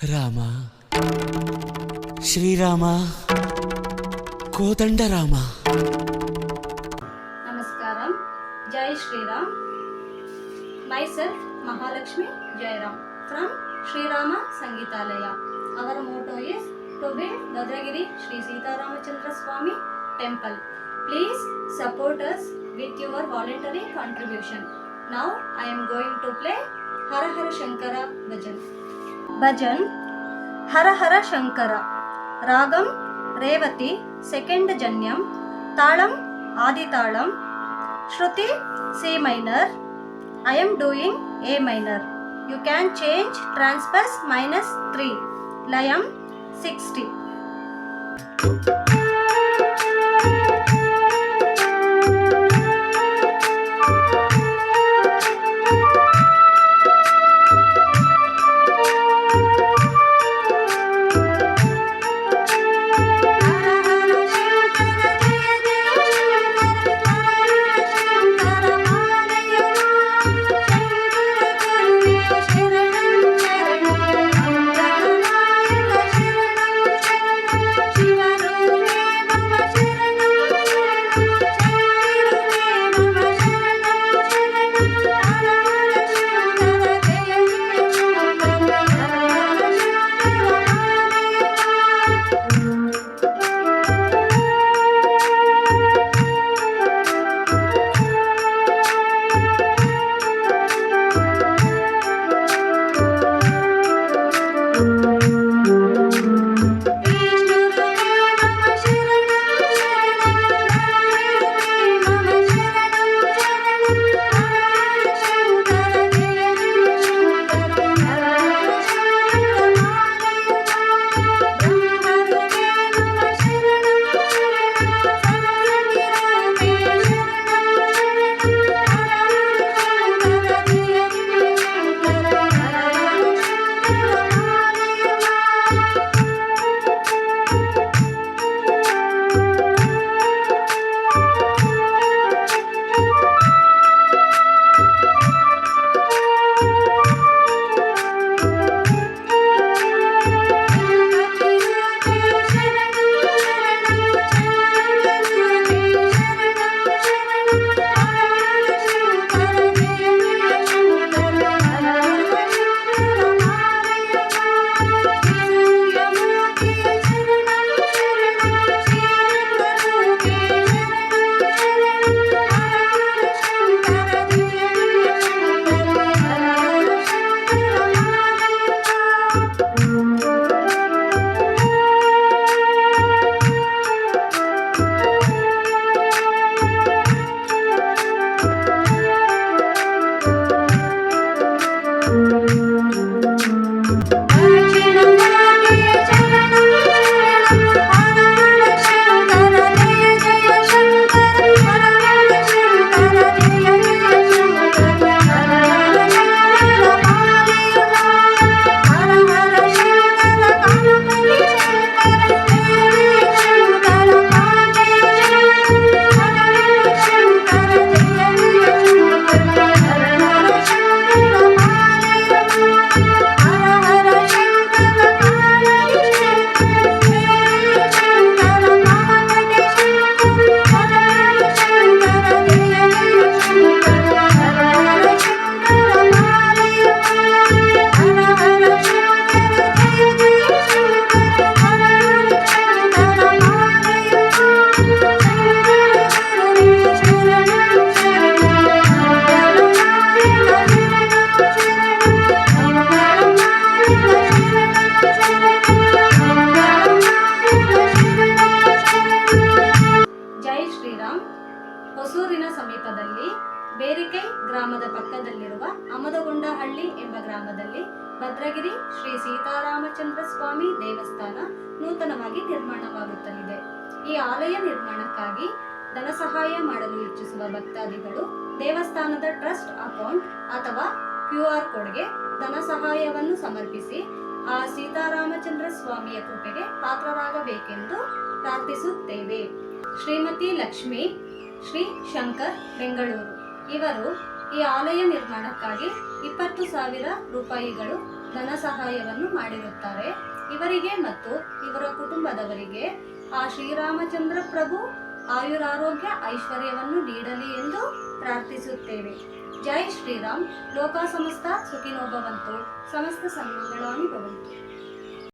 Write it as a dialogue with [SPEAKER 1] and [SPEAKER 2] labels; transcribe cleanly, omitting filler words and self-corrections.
[SPEAKER 1] Rama, Shriram, Kodandarama.
[SPEAKER 2] Namaskaram. Jai Shri Ram. Myself Mahalakshmi Jairam from Sri Rama Sangeetalaya. Our motto is to build Bhadragiri Sri Sita Ramachandra Swami Temple. Please support us with your voluntary contribution. Now I am going to play Hara Hara Shankara Bhajan. Bhajan Hara Hara Shankara. Ragam Revati second Janyam. Talam Adi Talam. Shruti C minor. I am doing A minor. You can change transpose -3. Layam 60. ಹೊಸೂರಿನ ಸಮೀಪದಲ್ಲಿ ಬೇರಿಕೈ ಗ್ರಾಮದ ಪಕ್ಕದಲ್ಲಿರುವ ಅಮದಗೊಂಡಹಳ್ಳಿ ಎಂಬ ಗ್ರಾಮದಲ್ಲಿ ಭದ್ರಗಿರಿ ಶ್ರೀ ಸೀತಾರಾಮಚಂದ್ರ ಸ್ವಾಮಿ ದೇವಸ್ಥಾನ ನೂತನವಾಗಿ ನಿರ್ಮಾಣವಾಗುತ್ತಲಿದೆ. ಈ ಆಲಯ ನಿರ್ಮಾಣಕ್ಕಾಗಿ ಧನ ಸಹಾಯ ಮಾಡಲು ಇಚ್ಛಿಸುವ ಭಕ್ತಾದಿಗಳು ದೇವಸ್ಥಾನದ ಟ್ರಸ್ಟ್ ಅಕೌಂಟ್ ಅಥವಾ QR ಕೋಡ್ಗೆ ಧನ ಸಹಾಯವನ್ನು ಸಮರ್ಪಿಸಿ ಆ ಸೀತಾರಾಮಚಂದ್ರ ಸ್ವಾಮಿಯ ಕೃಪೆಗೆ ಪಾತ್ರರಾಗಬೇಕೆಂದು ಪ್ರಾರ್ಥಿಸುತ್ತೇವೆ. ಶ್ರೀಮತಿ ಲಕ್ಷ್ಮಿ ಶ್ರೀ ಶಂಕರ್ ಬೆಂಗಳೂರು ಇವರು ಈ ಆಲಯ ನಿರ್ಮಾಣಕ್ಕಾಗಿ 20,000 ರೂಪಾಯಿಗಳು ಧನ ಸಹಾಯವನ್ನು ಮಾಡಿರುತ್ತಾರೆ. ಇವರಿಗೆ ಮತ್ತು ಇವರ ಕುಟುಂಬದವರಿಗೆ ಆ ಶ್ರೀರಾಮಚಂದ್ರ ಪ್ರಭು ಆಯುರಾರೋಗ್ಯ ಐಶ್ವರ್ಯವನ್ನು ನೀಡಲಿ ಎಂದು ಪ್ರಾರ್ಥಿಸುತ್ತೇವೆ. ಜೈ ಶ್ರೀರಾಮ್. ಲೋಕ ಸಮಸ್ತ ಸುಖಿನೋ ಭವಂತು. ಸಮಸ್ತ ಸನ್ಮಂಗಳಾನಿ ಭವಂತು.